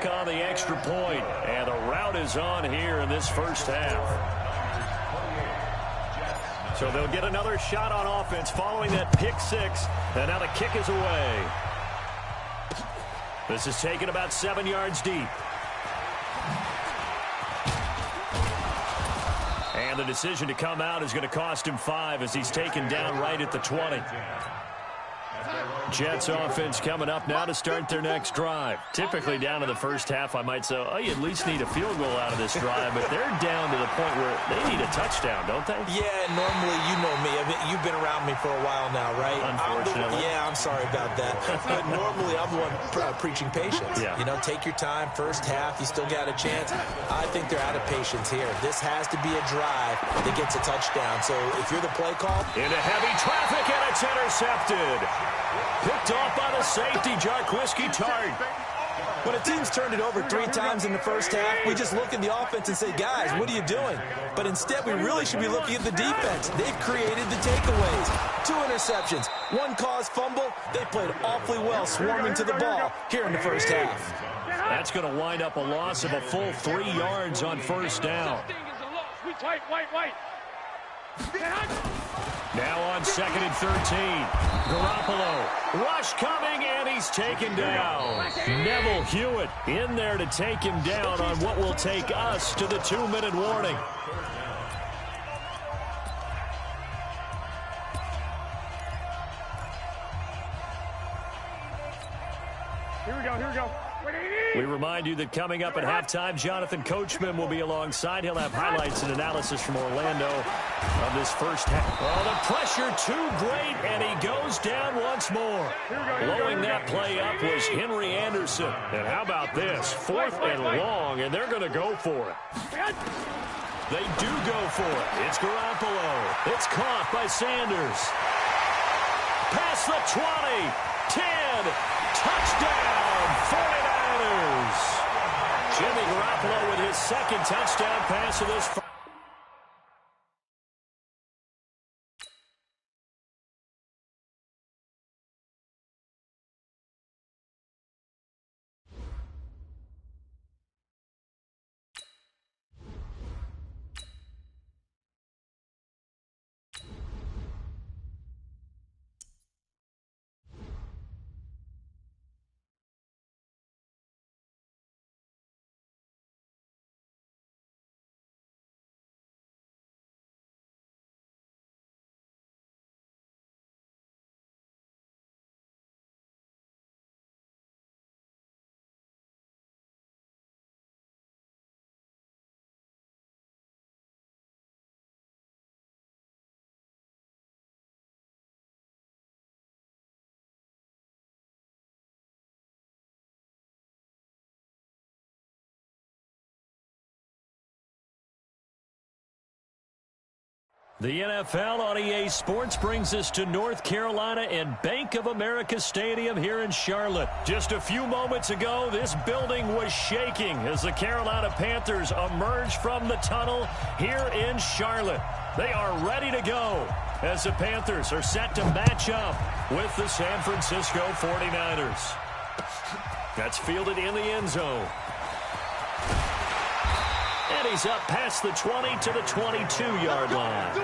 clock on the extra point. And the rout is on here in this first half. So they'll get another shot on offense following that pick six. And now the kick is away. This is taken about 7 yards deep. And the decision to come out is going to cost him 5 as he's taken down right at the 20. Jets offense coming up now to start their next drive. Typically down to the first half, I might say, oh, you at least need a field goal out of this drive, but they're down to the point where they need a touchdown, don't they? Yeah, normally, you know me. I mean, you've been around me for a while now, right? Unfortunately. I'm sorry about that. But normally, I'm the one preaching patience. Yeah. You know, take your time, first half, you still got a chance. I think they're out of patience here. This has to be a drive that gets a touchdown. So if you're the play call. Into heavy traffic, and it's intercepted. Picked off by the safety, Jarquiski Tart. When a team's turned it over 3 times in the first half, we just look at the offense and say, guys, what are you doing? But instead, we really should be looking at the defense. They've created the takeaways. 2 interceptions, 1 caused fumble. They played awfully well swarming to the ball here in the first half. That's going to wind up a loss of a full 3 yards on first down. Now on 2nd and 13. Garoppolo. Rush coming, and he's taken down. Neville Hewitt in there to take him down on what will take us to the 2-minute warning. Here we go. We remind you that coming up at halftime, Jonathan Coachman will be alongside. He'll have highlights and analysis from Orlando of this first half. Oh, the pressure too great, and he goes down once more. Blowing that play up was Henry Anderson. And how about this? 4th and long, and they're going to go for it. They do go for it. It's Garoppolo. It's caught by Sanders. Past the 20. 10. Touchdown. 49ers. Jimmy Garoppolo with his 2nd touchdown pass of this. The NFL on EA Sports brings us to North Carolina and Bank of America Stadium here in Charlotte. Just a few moments ago, this building was shaking as the Carolina Panthers emerged from the tunnel here in Charlotte. They are ready to go as the Panthers are set to match up with the San Francisco 49ers. That's fielded in the end zone. And he's up past the 20 to the 22-yard line.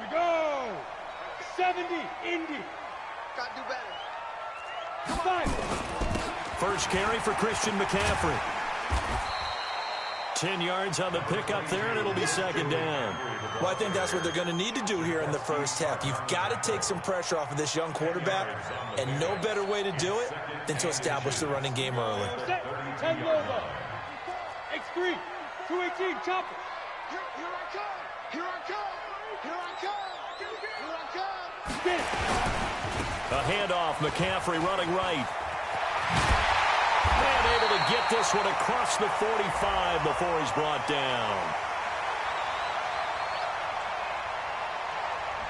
We go. 70, Indy. Got to do better. Come on. First carry for Christian McCaffrey. 10 yards on the pickup there, and it'll be 2nd down. Well, I think that's what they're going to need to do here in the first half. You've got to take some pressure off of this young quarterback, and no better way to do it than to establish the running game early. 10 logo. X3, 218, chopper. Here I come. Here I come. Here I come. Here I come. A handoff, McCaffrey running right. And able to get this one across the 45 before he's brought down.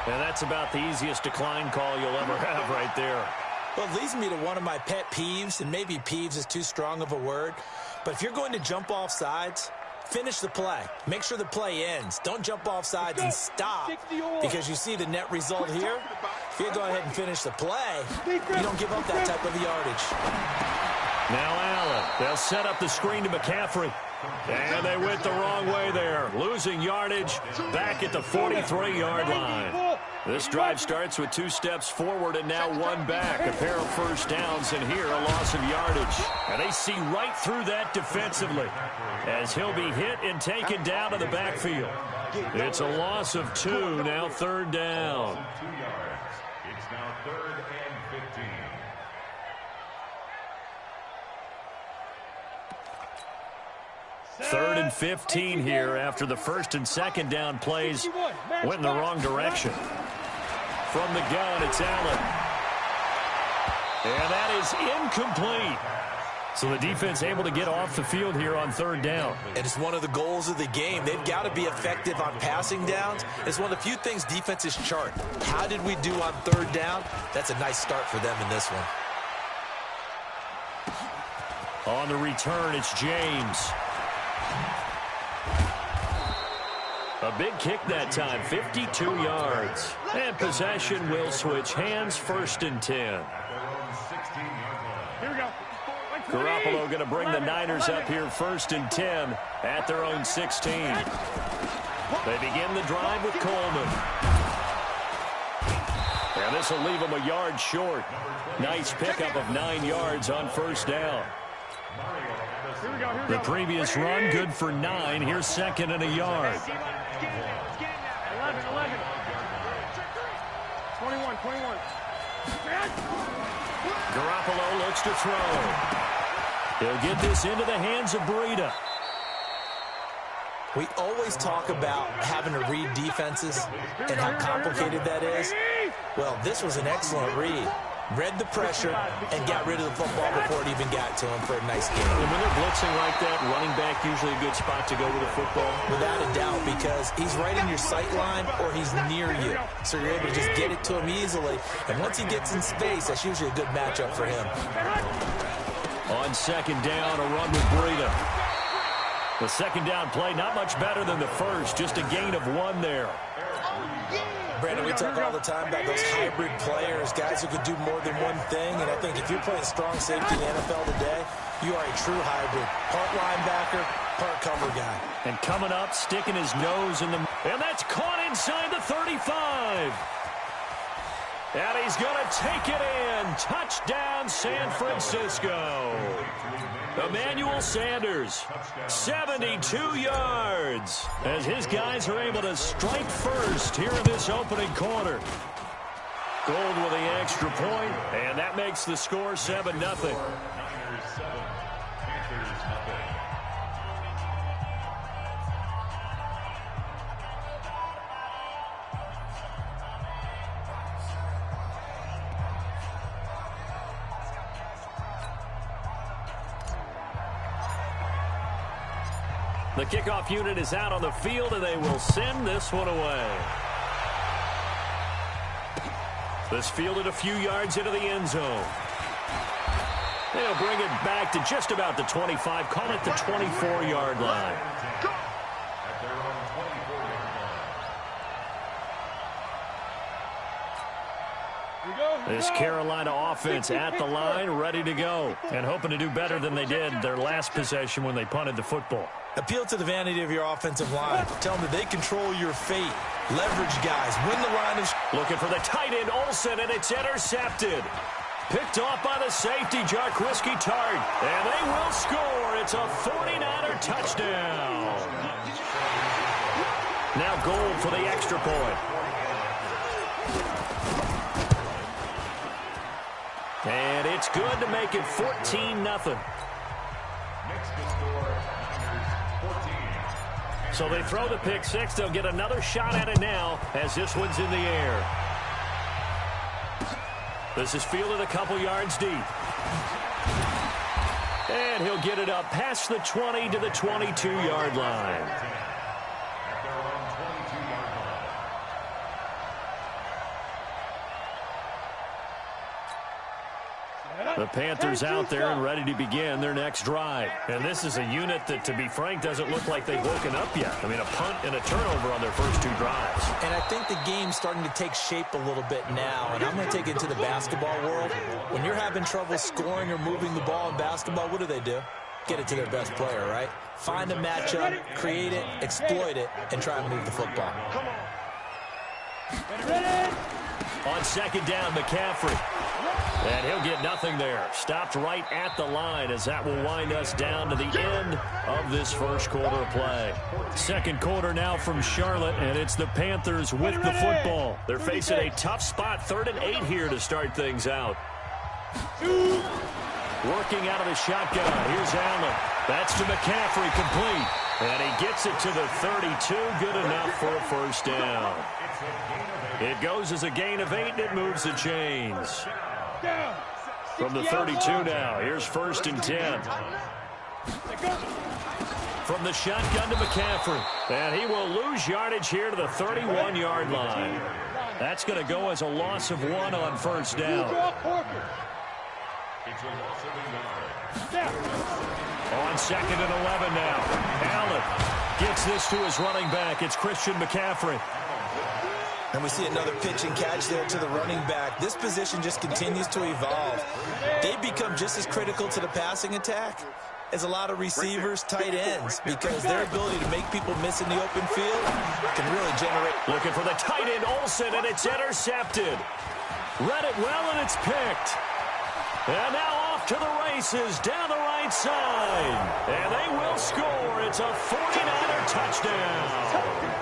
And that's about the easiest decline call you'll ever have right there. Well, it leads me to one of my pet peeves, and maybe peeves is too strong of a word, But if you're going to jump off sides, finish the play. Make sure the play ends. Don't jump off sides and stop, because you see the net result here. If you go ahead and finish the play, you don't give up that type of yardage. Now Allen. They'll set up the screen to McCaffrey. And they went the wrong way there. Losing yardage back at the 43-yard line. This drive starts with 2 steps forward and now 1 back. A pair of first downs, and here a loss of yardage. And they see right through that defensively as he'll be hit and taken down to the backfield. It's a loss of 2, now 3rd down. It's now 3rd and 15. Third and 15 here after the 1st and 2nd down plays went in the wrong direction. From the gun, it's Allen. And that is incomplete. So the defense able to get off the field here on 3rd down. And it's one of the goals of the game. They've got to be effective on passing downs. It's one of the few things defenses chart. How did we do on 3rd down? That's a nice start for them in this one. On the return, it's James. A big kick that time, 52 yards. And possession will switch hands, 1st and 10. Here we go. Garoppolo going to bring the Niners up here 1st and 10 at their own 16. They begin the drive with Coleman. And this will leave them a yard short. Nice pickup of 9 yards on 1st down. The previous run, good for 9. Here's 2nd and a yard. 11. 21. Garoppolo looks to throw. He'll get this into the hands of Breida. We always talk about having to read defenses and how complicated that is. Well, this was an excellent read. Read the pressure and got rid of the football before it even got to him for a nice game. And when they're blitzing like that, running back usually a good spot to go with the football. Without a doubt, because he's right in your sight line or he's near you. So you're able to just get it to him easily. And once he gets in space, that's usually a good matchup for him. On 2nd down, a run with Breida. The 2nd down play, not much better than the 1st, just a gain of 1 there. Brandon, we talk all the time about those hybrid players, guys who could do more than one thing. And I think if you're playing strong safety in the NFL today, you are a true hybrid. Part linebacker, part cover guy. And coming up, sticking his nose in the... And that's caught inside the 35. And he's going to take it in. Touchdown, San Francisco. Emmanuel Sanders, 72 yards, as his guys are able to strike first here in this opening quarter. Gold with the extra point, and that makes the score 7-0. The kickoff unit is out on the field, and they will send this one away. This fielded a few yards into the end zone. They'll bring it back to just about the 25, call it the 24-yard line. This Carolina offense at the line, ready to go, and hoping to do better than they did their last possession when they punted the football. Appeal to the vanity of your offensive line. Tell them that they control your fate. Leverage guys. Win the line of... Looking for the tight end, Olsen, and it's intercepted. Picked off by the safety, Jarquiski Tart. And they will score. It's a 49er touchdown. Now goal for the extra point. And it's good to make it 14-0. So they throw the pick six. They'll get another shot at it now as this one's in the air. This is fielded a couple yards deep. And he'll get it up past the 20 to the 22-yard line. The Panthers out there and ready to begin their next drive. And this is a unit that, to be frank, doesn't look like they've woken up yet. I mean, a punt and a turnover on their first 2 drives. And I think the game's starting to take shape a little bit now. And I'm going to take it to the basketball world. When you're having trouble scoring or moving the ball in basketball, what do? Get it to their best player, right? Find a matchup, create it, exploit it, and try and move the football. Come on. Ready? On second down, McCaffrey. And he'll get nothing there. Stopped right at the line as that will wind us down to the end of this first quarter of play. Second quarter now from Charlotte, and it's the Panthers with the football. They're facing a tough spot, 3rd and 8 here to start things out. Working out of the shotgun. Here's Allen. That's to McCaffrey, complete. And he gets it to the 32. Good enough for a first down. It goes as a gain of 8, and it moves the chains. From the 32 now. Here's 1st and 10. From the shotgun to McCaffrey. And he will lose yardage here to the 31-yard line. That's going to go as a loss of 1 on first down. On 2nd and 11 now. Allen gets this to his running back. It's Christian McCaffrey. And we see another pitch and catch there to the running back. This position just continues to evolve. They become just as critical to the passing attack as a lot of receivers, tight ends, because their ability to make people miss in the open field can really generate. Looking for the tight end, Olsen, and it's intercepted. Read it well, and it's picked. And now off to the races down the right side. And they will score. It's a 49er touchdown.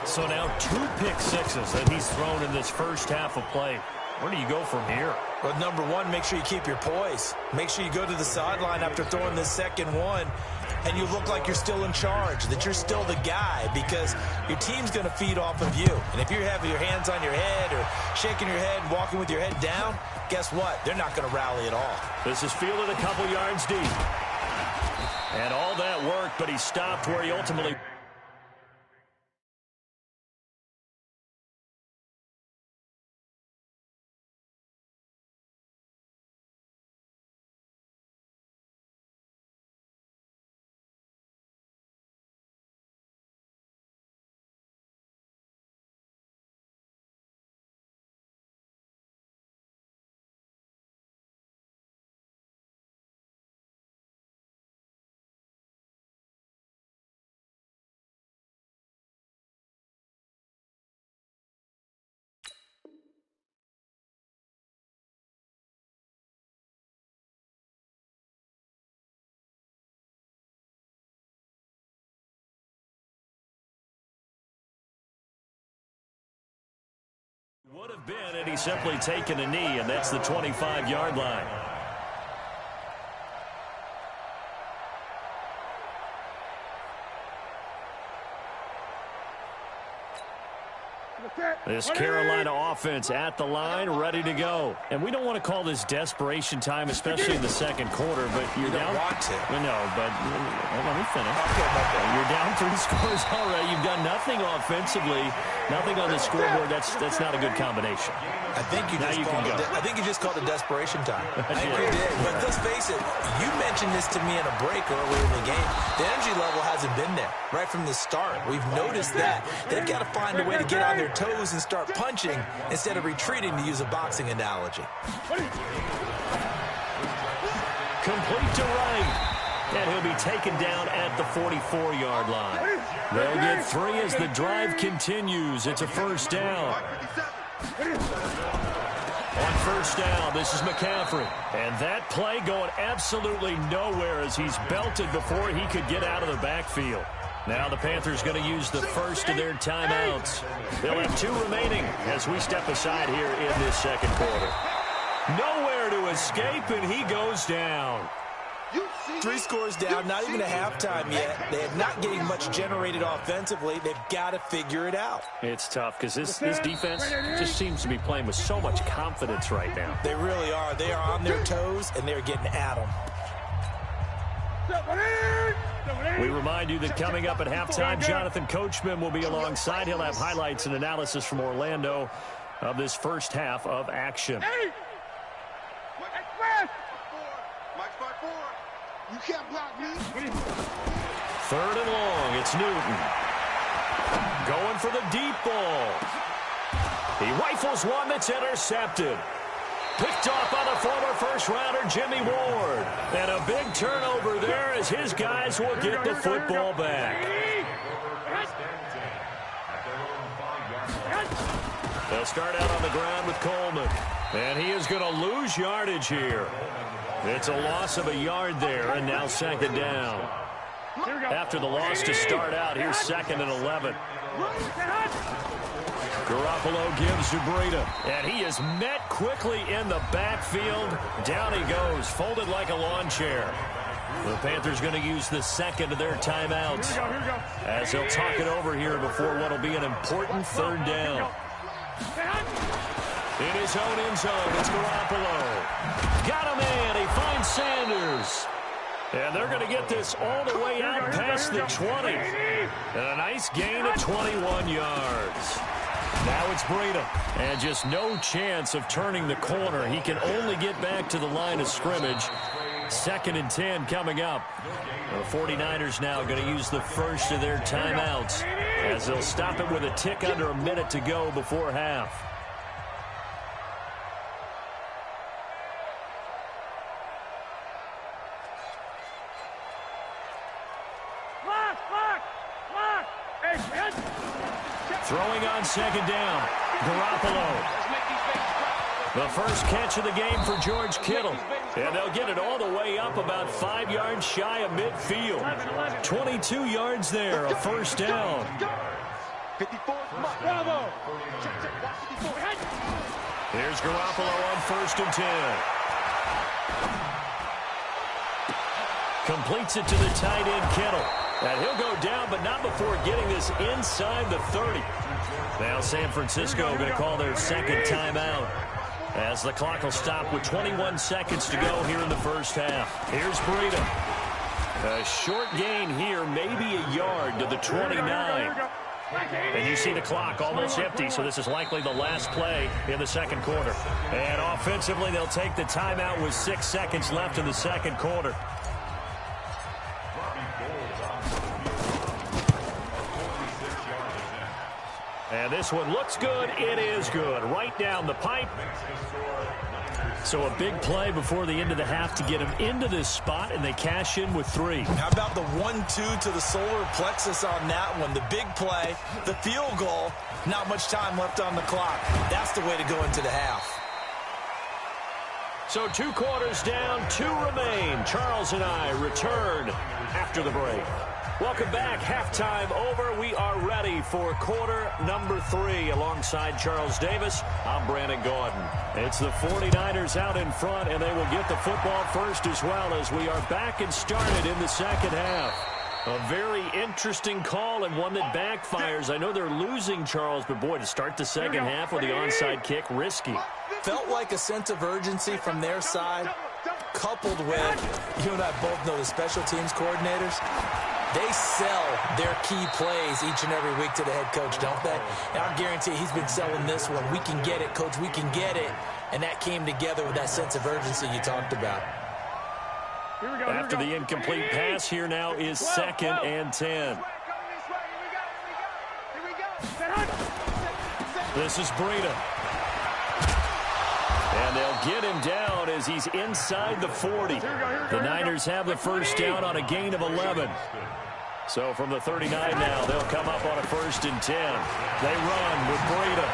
So now 2 pick sixes that he's thrown in this first half of play. Where do you go from here? Well, number one, make sure you keep your poise. Make sure you go to the sideline after throwing this second one, and you look like you're still in charge, that you're still the guy, because your team's going to feed off of you. And if you're having your hands on your head or shaking your head and walking with your head down, guess what? They're not going to rally at all. This is fielded a couple yards deep. And all that worked, but he stopped where he ultimately... Would have been, and he's simply taken a knee, and that's the 25-yard line. This Carolina offense at the line, ready to go. And we don't want to call this desperation time, especially in the second quarter, but you're down. You don't want to. No, but let me finish. You're down 3 scores already. You've done nothing offensively, nothing on the scoreboard. That's not a good combination. I think you just called it desperation time. I think you did. But let's face it, you mentioned this to me in a break earlier in the game. The energy level hasn't been there right from the start. We've noticed that. They've got to find a way to get on their toes and start punching instead of retreating, to use a boxing analogy. Complete to right. And he'll be taken down at the 44-yard line. They'll get 3 as the drive continues. It's a first down. On first down, this is McCaffrey. And that play going absolutely nowhere as he's belted before he could get out of the backfield. Now the Panthers going to use the first of their timeouts. They'll have 2 remaining as we step aside here in this second quarter. Nowhere to escape, and he goes down. 3 scores down, not even a halftime yet. They're not getting much generated offensively. They've got to figure it out. It's tough because this defense just seems to be playing with so much confidence right now. They really are. They are on their toes, and they're getting at them. We remind you that coming up at halftime, Jonathan Coachman will be alongside. He'll have highlights and analysis from Orlando of this first half of action. can't block me. 3rd and long. It's Newton. Going for the deep ball. He rifles one that's intercepted. Picked off by the former first-rounder Jimmy Ward. And a big turnover there as his guys will get the football back. They'll start out on the ground with Coleman. And he is going to lose yardage here. It's a loss of a yard there, and now 2nd down. After the loss to start out, here's 2nd and 11. Garoppolo gives to Breida, and he is met quickly in the backfield. Down he goes, folded like a lawn chair. The Panthers going to use the 2nd of their timeouts as they'll talk it over here before what will be an important 3rd down. In his own end zone, it's Garoppolo. Got him in. He finds Sanders. And they're going to get this all the way out past the 20. And a nice gain of 21 yards. Now it's Breida. And just no chance of turning the corner. He can only get back to the line of scrimmage. 2nd and 10 coming up. The 49ers now going to use the first of their timeouts as they'll stop it with a tick under a minute to go before half. Throwing on 2nd down. Garoppolo. The first catch of the game for George Kittle. And they'll get it all the way up about 5 yards shy of midfield. 22 yards there, a 1st down. 54. Bravo. Here's Garoppolo on 1st and 10. Completes it to the tight end, Kittle. And he'll go down, but not before getting this inside the 30. Now San Francisco going to call their 2nd timeout as the clock will stop with 21 seconds to go here in the 1st half. Here's Breida. A short gain here, maybe a yard to the 29. And you see the clock almost empty, so this is likely the last play in the 2nd quarter. And offensively, they'll take the timeout with 6 seconds left in the 2nd quarter. And this one looks good. It is good. Right down the pipe. So a big play before the end of the half to get him into this spot, and they cash in with 3. How about the 1-2 to the solar plexus on that one? The big play, the field goal, not much time left on the clock. That's the way to go into the half. So 2 quarters down, 2 remain. Charles and I return after the break. Welcome back. Halftime over. We are ready for quarter number 3. Alongside Charles Davis, I'm Brandon Gordon. It's the 49ers out in front, and they will get the football first as well as we are back and started in the 2nd half. A very interesting call and one that backfires. I know they're losing, Charles, but boy, to start the 2nd half with the onside kick, risky. Felt like a sense of urgency from their side, coupled with, you and I both know the special teams coordinators. They sell their key plays each and every week to the head coach, don't they? And I guarantee he's been selling this one. We can get it, coach. We can get it. And that came together with that sense of urgency you talked about. After the incomplete pass, here now is 2nd and 10. This is Breida. And they'll get him down as he's inside the 40. The Niners have the 1st down on a gain of 11. So from the 39 now, they'll come up on a 1st and 10. They run with Breida.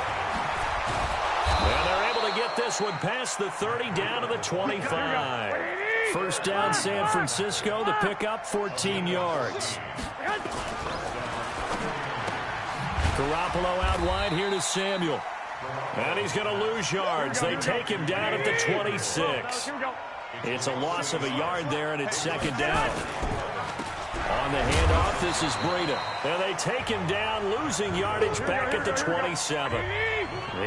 And they're able to get this one past the 30 down to the 25. 1st down San Francisco, the pickup 14 yards. Garoppolo out wide here to Samuel. And he's going to lose yards. They take him down at the 26. It's a loss of a yard there, and it's 2nd down. On the handoff, this is Breida. And they take him down, losing yardage back at the 27.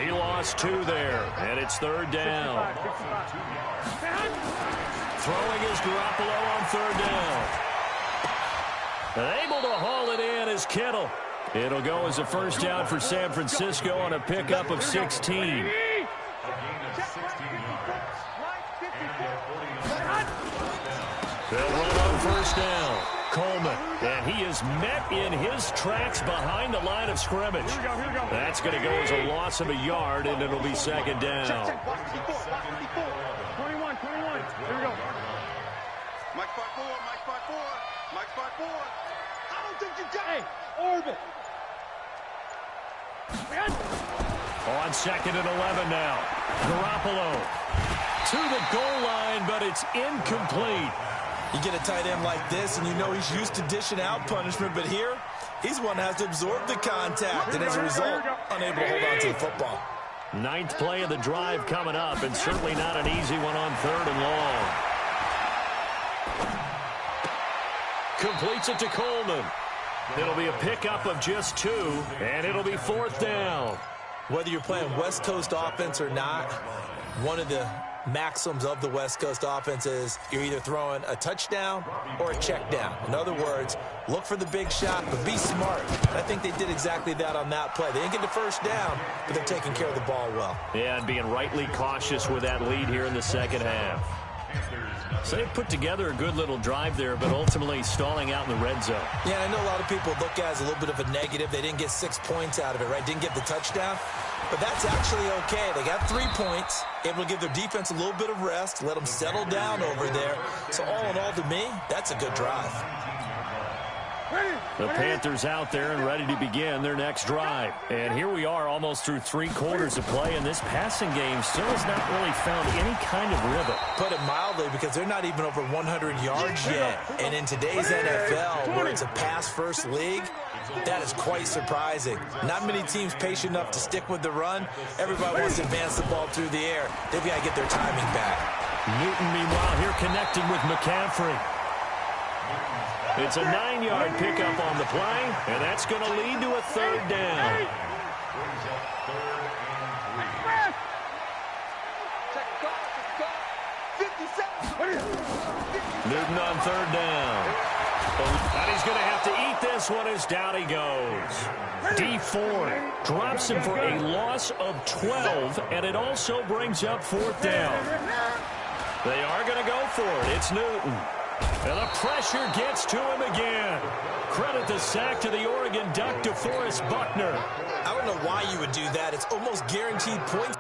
He lost 2 there, and it's 3rd down. Throwing is Garoppolo on 3rd down. And able to haul it in is Kittle. It'll go as a 1st down for San Francisco on a pickup of 16. They'll run on first down. Coleman, and he is met in his tracks behind the line of scrimmage. That's going to go as a loss of a yard, and it'll be second down. 21. Here we go. Mike spot 4. I don't think you got it. Orbit. On second and 11 now. Garoppolo to the goal line, but it's incomplete. You get a tight end like this, and you know he's used to dishing out punishment, but here, he's one that has to absorb the contact, and as a result, unable to hold on to the football. Ninth play of the drive coming up, and certainly not an easy one on third and long. Completes it to Coleman. It'll be a pickup of just 2, and it'll be fourth down. Whether you're playing West Coast offense or not, one of the maxims of the West Coast offense is you're either throwing a touchdown or a check down. In other words, look for the big shot, but be smart. I think they did exactly that on that play. They didn't get the first down, but they're taking care of the ball well. Yeah, and being rightly cautious with that lead here in the second half. So they put together a good little drive there, but ultimately stalling out in the red zone. Yeah, I know a lot of people look at it as a little bit of a negative. They didn't get 6 points out of it, right? Didn't get the touchdown. But that's actually okay. They got 3 points, able to give their defense a little bit of rest, let them settle down over there. So all in all, to me, that's a good drive. The Panthers out there and ready to begin their next drive. And here we are almost through 3 quarters of play, and this passing game still has not really found any kind of rhythm. Put it mildly, because they're not even over 100 yards yet. And in today's NFL, where it's a pass-first league, that is quite surprising. Not many teams patient enough to stick with the run. Everybody wants to advance the ball through the air. They've got to get their timing back. Newton, meanwhile, here connecting with McCaffrey. It's a 9-yard pickup on the play, and that's going to lead to a third down. Newton on third down. And he's going to have to eat this one as down he goes. D Ford drops him for a loss of 12, and it also brings up fourth down. They are going to go for it. It's Newton. And the pressure gets to him again. Credit the sack to the Oregon Duck, DeForest Buckner. I don't know why you would do that. It's almost guaranteed points.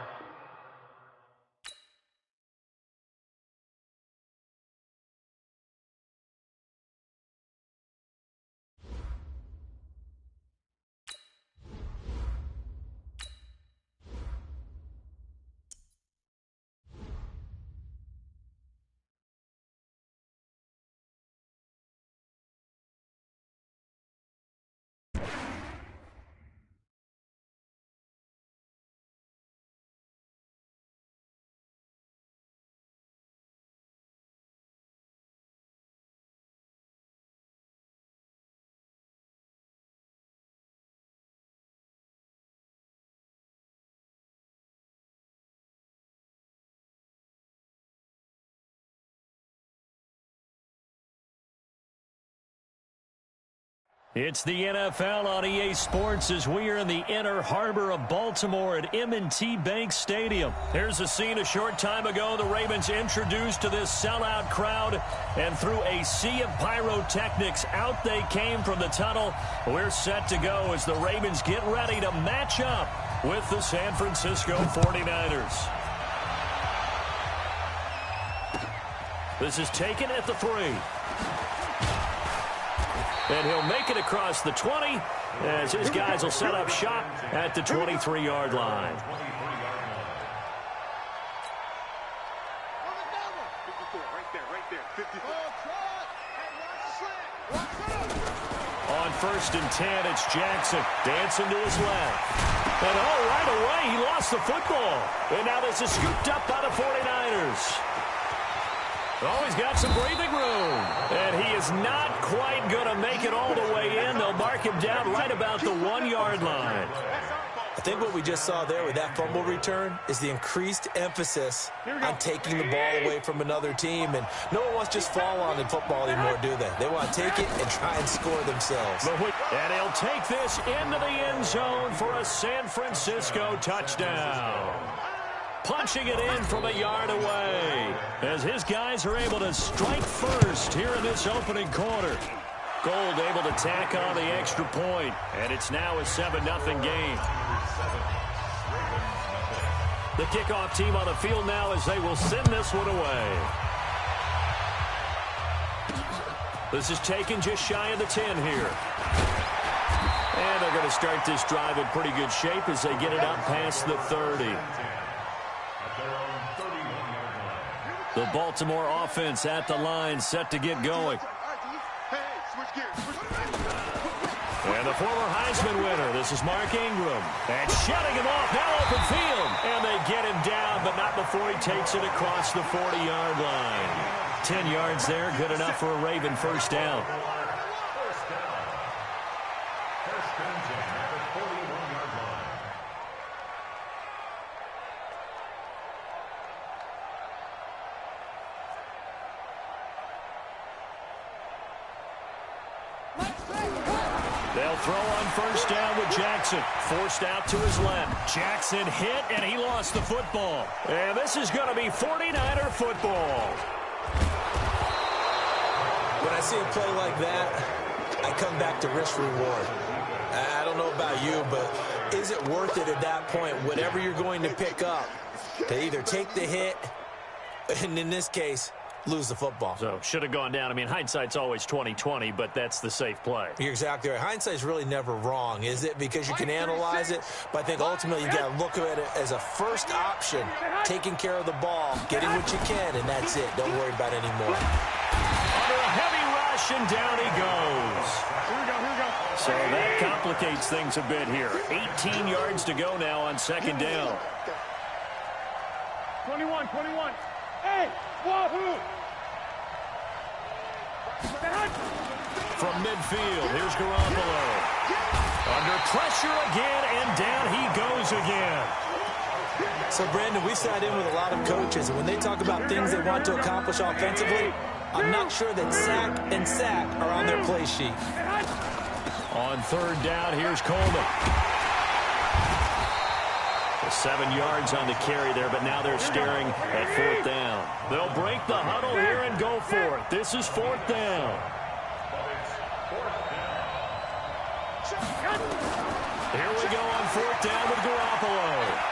It's the NFL on EA Sports as we are in the inner harbor of Baltimore at M&T Bank Stadium. Here's a scene a short time ago. The Ravens introduced to this sellout crowd, and through a sea of pyrotechnics, out they came from the tunnel. We're set to go as the Ravens get ready to match up with the San Francisco 49ers. This is taken at the 3. And he'll make it across the 20 as his guys will set up shop at the 23-yard line. On 1st and 10, it's Jackson dancing to his left. And right away, he lost the football. And now this is scooped up by the 49ers. Oh, he's got some breathing room. And he is not quite going to make it all the way in. They'll mark him down right about the 1-yard line. I think what we just saw there with that fumble return is the increased emphasis on taking the ball away from another team. And no one wants to just fall on in football anymore, do they? They want to take it and try and score themselves. And he'll take this into the end zone for a San Francisco touchdown. punching it in from a yard away as his guys are able to strike first here in this opening quarter. Gold able to tack on the extra point, and it's now a 7-0 game. The kickoff team on the field now as they will send this one away. This is taken just shy of the 10 here. And they're going to start this drive in pretty good shape as they get it up past the 30. The Baltimore offense at the line, set to get going. And the former Heisman winner, this is Mark Ingram. And shutting him off, now open field. And they get him down, but not before he takes it across the 40-yard line. 10 yards there, good enough for a Raven first down. They'll throw on first down with Jackson. Forced out to his left. Jackson hit, and he lost the football. And this is going to be 49er football. When I see a play like that, I come back to risk-reward. I don't know about you, but is it worth it at that point, whatever you're going to pick up, to either take the hit, and in this case, lose the football? So, should have gone down. I mean, hindsight's always 20/20, but that's the safe play. You're exactly right. Hindsight's really never wrong, is it? Because you can analyze it, but I think ultimately you got to look at it as a first option, taking care of the ball, getting what you can, and that's it. Don't worry about it anymore. Under a heavy rush, and down he goes. Here we go. So that complicates things a bit here. 18 yards to go now on second down. 21. Hey, wahoo! From midfield, here's Garoppolo. Under pressure again, and down he goes again. So, Brandon, we sat in with a lot of coaches, and when they talk about things they want to accomplish offensively, I'm not sure that sack and sack are on their play sheet. On third down, here's Coleman. 7 yards on the carry there, but now they're staring at fourth down. They'll break the huddle here and go for it. This is fourth down. Here we go on fourth down with Garoppolo.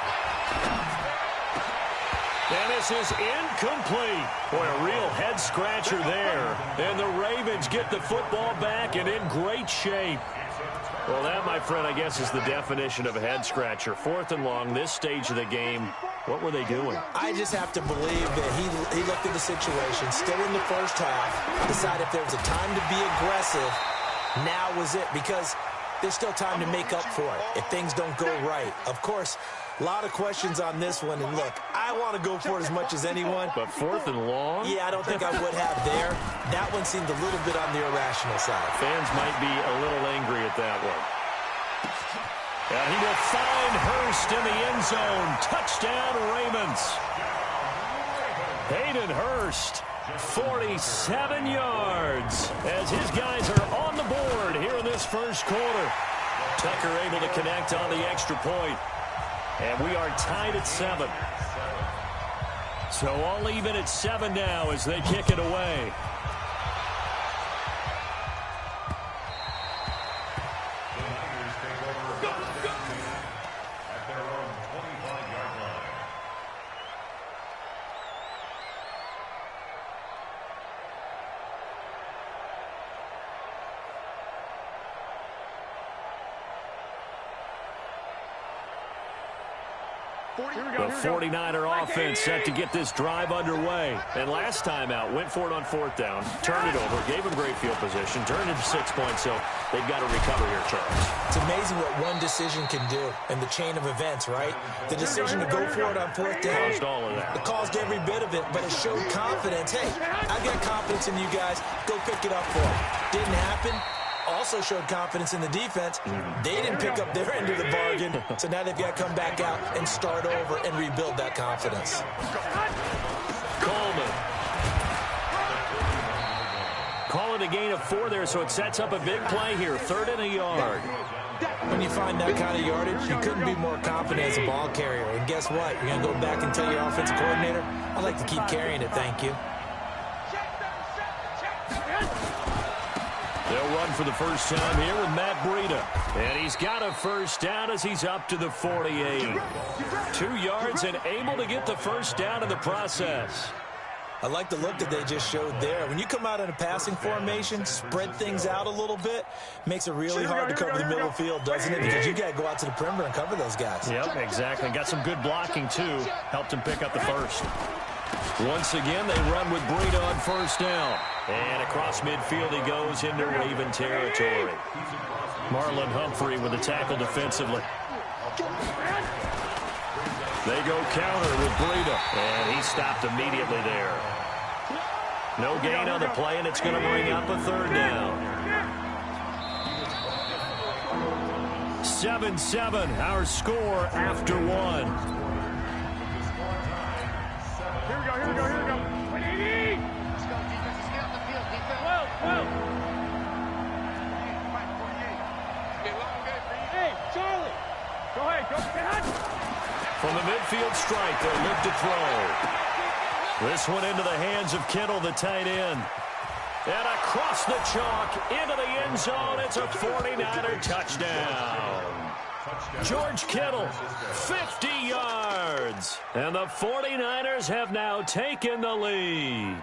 And this is incomplete. Boy, a real head-scratcher there. And the Ravens get the football back and in great shape. Well, that, my friend, I guess is the definition of a head-scratcher. Fourth and long, this stage of the game. What were they doing? I just have to believe that he looked at the situation, still in the first half, decided if there was a time to be aggressive, now was it, because there's still time to make up for it if things don't go right. Of course, a lot of questions on this one, and look, I want to go for it as much as anyone. But fourth and long? Yeah, I don't think I would have there. That one seemed a little bit on the irrational side. Fans might be a little angry at that one. And he will find Hurst in the end zone. Touchdown, Ravens. Hayden Hurst, 47 yards, as his guys are on the board here in this first quarter. Tucker able to connect on the extra point. And we are tied at 7. So all even at 7 now as they kick it away. At their own 25-yard line. The 49er offense set to get this drive underway. And last time out, went for it on fourth down, turned it over, gave him great field position, turned it to 6 points, so they've got to recover here, Charles. It's amazing what one decision can do in the chain of events, right? The decision to go for it on fourth down. Caused all of that. It caused every bit of it, but it showed confidence. Hey, I've got confidence in you guys. Go pick it up for it. Didn't happen. Also showed confidence in the defense. They didn't pick up their end of the bargain, so now they've got to come back out and start over and rebuild that confidence. Coleman. Call it a gain of 4 there, so it sets up a big play here. 3rd and a yard. When you find that kind of yardage, you couldn't be more confident as a ball carrier. And guess what? You're going to go back and tell your offensive coordinator, I'd like to keep carrying it, thank you. They'll run for the first time here with Matt Breida. And he's got a first down as he's up to the 48. 2 yards and able to get the first down in the process. I like the look that they just showed there. When you come out in a passing formation, spread things out a little bit, makes it really hard to cover the middle of the field, doesn't it? Because you got to go out to the perimeter and cover those guys. Yep, exactly. Got some good blocking, too. Helped him pick up the first. Once again, they run with Breida on first down. And across midfield he goes into Raven territory. Marlon Humphrey with the tackle defensively. They go counter with Breida. And he stopped immediately there. No gain on the play, and it's going to bring up a third down. 7-7, our score after one. Here we go, here we go, here we go. 180! Let's go, defense. Get on the field, defense. Well. Hey, Charlie. Go ahead, go. From the midfield stripe, they'll look to throw. This one into the hands of Kittle, the tight end. And across the chalk, into the end zone, it's a 49er touchdown. George Kittle, 50 yards. And the 49ers have now taken the lead.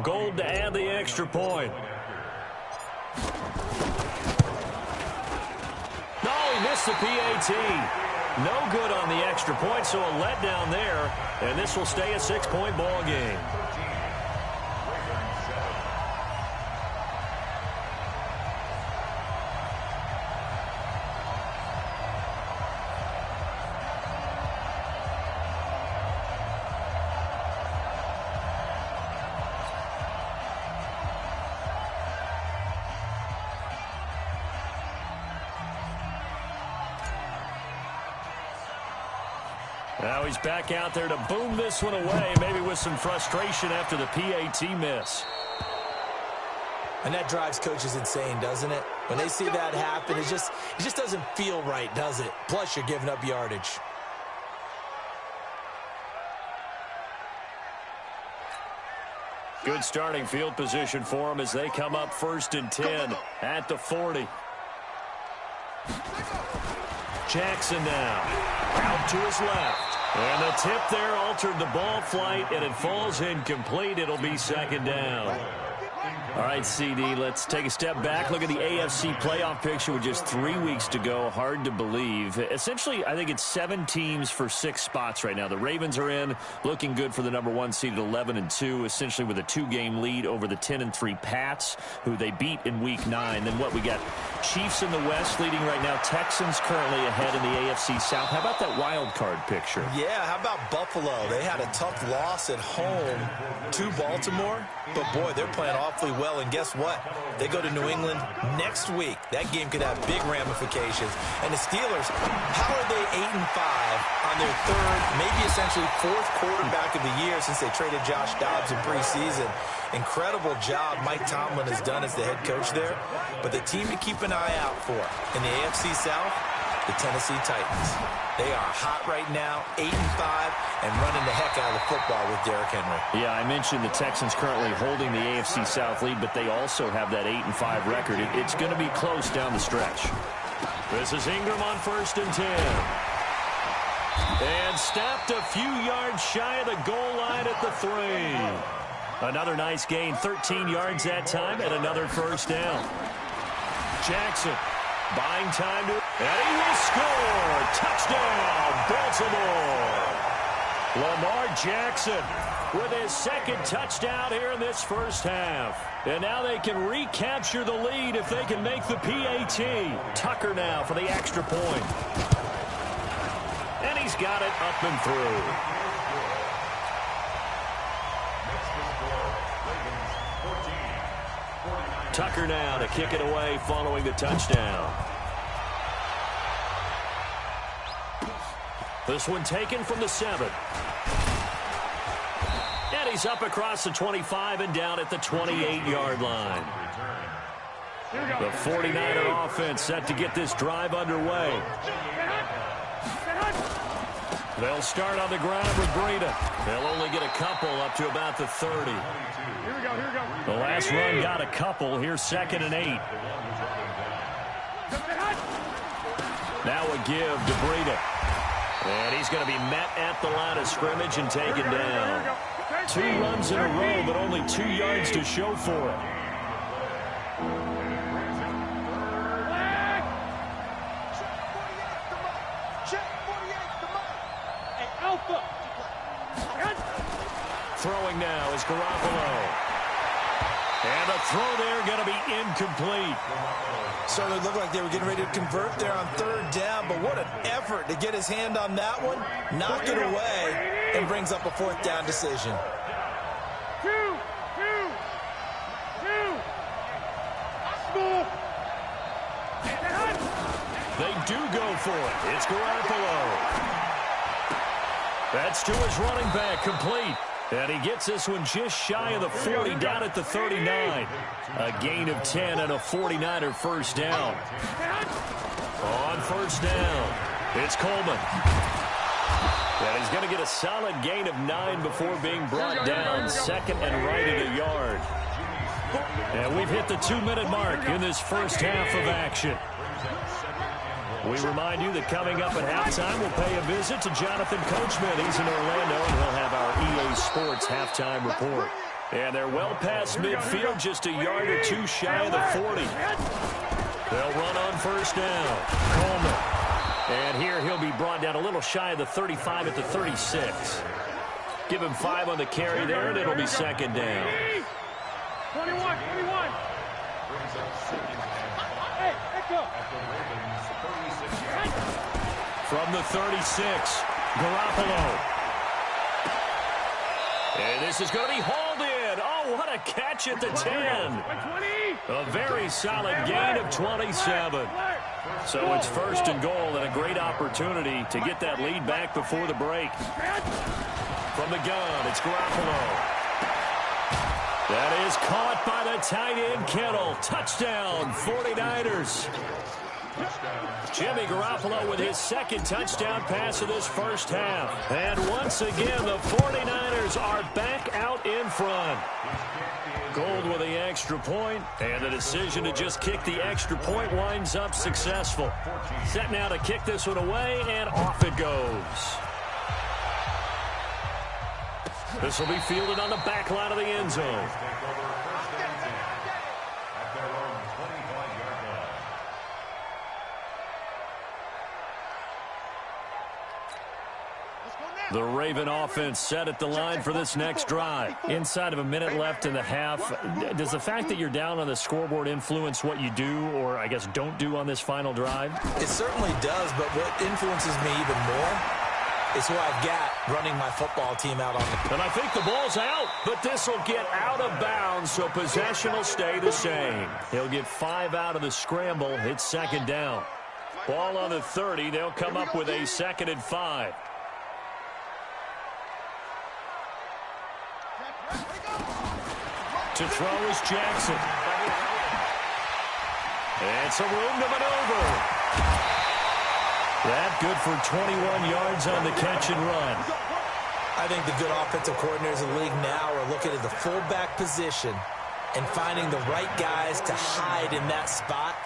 Gold to add the extra point. No, he missed the PAT. No good on the extra point, so a letdown there. And this will stay a 6-point ball game. Now he's back out there to boom this one away, maybe with some frustration after the PAT miss. And that drives coaches insane, doesn't it? When they see that happen, it just doesn't feel right, does it? Plus, you're giving up yardage. Good starting field position for them as they come up 1st and 10 at the 40. Jackson now out to his left. And the tip there altered the ball flight, and it falls incomplete. It'll be 2nd down. All right, CD, let's take a step back. Look at the AFC playoff picture with just 3 weeks to go. Hard to believe. Essentially, I think it's 7 teams for 6 spots right now. The Ravens are in, looking good for the number 1 seed at 11-2, essentially with a 2-game lead over the 10-3 Pats, who they beat in Week 9. Then what, we got Chiefs in the West leading right now. Texans currently ahead in the AFC South. How about that wild card picture? Yeah, how about Buffalo? They had a tough loss at home to Baltimore, but boy, they're playing awfully well. And guess what? They go to New England next week. That game could have big ramifications. And the Steelers, how are they 8-5 on their 3rd, maybe essentially 4th quarterback of the year since they traded Josh Dobbs in preseason? Incredible job Mike Tomlin has done as the head coach there. But the team to keep an eye out for in the AFC South, the Tennessee Titans. They are hot right now, 8-5, and running the heck out of the football with Derrick Henry. Yeah, I mentioned the Texans currently holding the AFC South lead, but they also have that 8-5 record. It's going to be close down the stretch. This is Ingram on 1st and 10. And stopped a few yards shy of the goal line at the 3. Another nice gain, 13 yards that time, and another 1st down. Jackson buying time to, and he will score. Touchdown, Baltimore. Lamar Jackson with his 2nd touchdown here in this first half. And now they can recapture the lead if they can make the PAT. Tucker now for the extra point. And he's got it up and through. Tucker now to kick it away following the touchdown. This one taken from the 7. And he's up across the 25 and down at the 28-yard line. The 49er offense set to get this drive underway. They'll start on the ground with Breida. They'll only get a couple up to about the 30. The last run got a couple. Here's 2nd and 8. Now a give to Breida. And he's going to be met at the line of scrimmage and taken down. 2 runs in a row, but only 2 yards to show for it. Throwing now is Garoppolo. And the throw there going to be incomplete. So it looked like they were getting ready to convert there on 3rd down, but what an effort to get his hand on that one, knock it away, and brings up a 4th down decision. They do go for it. It's Garoppolo. That's to his running back, complete. And he gets this one just shy of the 40, down at the 39. A gain of 10 and a 49er first down. On first down, it's Coleman. And he's going to get a solid gain of 9 before being brought down. 2nd and right at a yard. And we've hit the 2-minute mark in this first half of action. We remind you that coming up at halftime, we'll pay a visit to Jonathan Coachman. He's in Orlando, and he'll have our EA Sports halftime report. And they're well past midfield, just a yard or 2 shy of the 40. They'll run on first down. Coleman. And here he'll be brought down a little shy of the 35 at the 36. Give him 5 on the carry there, and it'll be 2nd down. 21. Hey, echo. From the 36, Garoppolo. And this is going to be hauled in. Oh, what a catch at the 10. A very solid gain of 27. So it's 1st and goal, and a great opportunity to get that lead back before the break. From the gun, it's Garoppolo. That is caught by the tight end, Kittle. Touchdown, 49ers. Jimmy Garoppolo with his 2nd touchdown pass of this first half. And once again, the 49ers are back out in front. Gold with the extra point, and the decision to just kick the extra point winds up successful. Set now to kick this one away, and off it goes. This will be fielded on the back line of the end zone. The Raven offense set at the line for this next drive. Inside of a minute left in the half, does the fact that you're down on the scoreboard influence what you do, or I guess don't do on this final drive? It certainly does, but what influences me even more is who I've got running my football team out on the... And I think the ball's out, but this will get out of bounds, so possession will stay the same. He'll get 5 out of the scramble. It's 2nd down. Ball on the 30. They'll come up with a 2nd and 5. To throw is Jackson. And some room to maneuver. That good for 21 yards on the catch and run. I think the good offensive coordinators in the league now are looking at the fullback position and finding the right guys to hide in that spot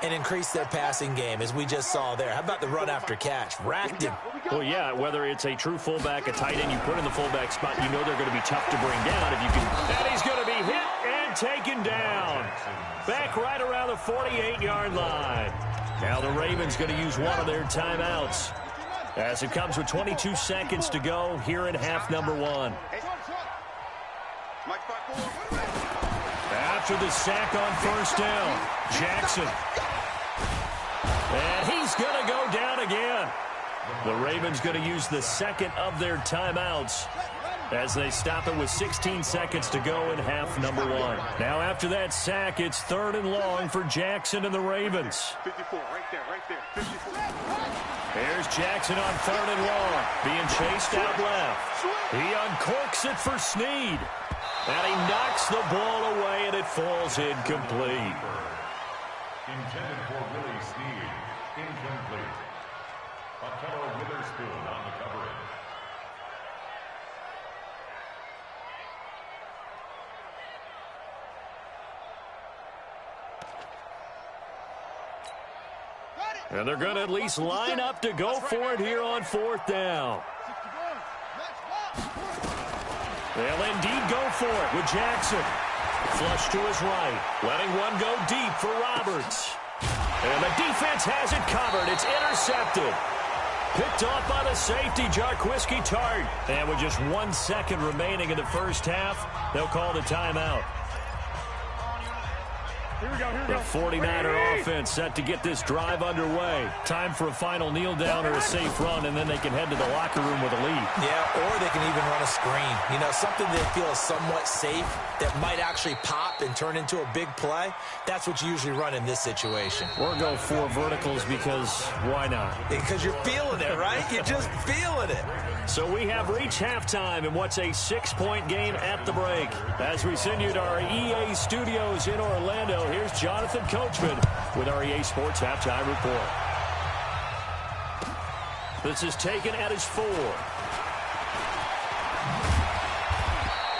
and increase their passing game, as we just saw there. How about the run after catch? Racked him. Well, yeah, whether it's a true fullback, a tight end you put in the fullback spot, you know they're going to be tough to bring down if you can. And he's going to be hit and taken down. Back right around the 48-yard line. Now the Ravens going to use one of their timeouts as it comes with 22 seconds to go here in half number 1. After the sack on first down, Jackson. And he's going to go down again. The Ravens going to use the 2nd of their timeouts as they stop it with 16 seconds to go in half number one. Now after that sack, it's 3rd and long for Jackson and the Ravens. 54, right there, 54. Here's Jackson on 3rd and long, being chased out left. He uncorks it for Snead, and he knocks the ball away, and it falls incomplete. Intended for Willie Snead. Incomplete. Otello Witherspoon on the coverage. And they're going to at least line up to go for it here on 4th down. They'll indeed go for it with Jackson. Flush to his right. Letting one go deep for Roberts. And the defense has it covered. It's intercepted. Picked off by the safety, Jarquiski Tart. And with just 1 second remaining in the first half, they'll call the timeout. The 49er offense set to get this drive underway. Time for a final kneel down or a safe run, and then they can head to the locker room with a lead. Yeah, or they can even run a screen. You know, something they feel is somewhat safe that might actually pop and turn into a big play. That's what you usually run in this situation. Or go 4 verticals because why not? Because you're feeling it, right? You're just feeling it. So we have reached halftime in what's a 6-point game at the break. As we send you to our EA studios in Orlando, here's Jonathan Coachman with our EA Sports Halftime Report. This is taken at his 4.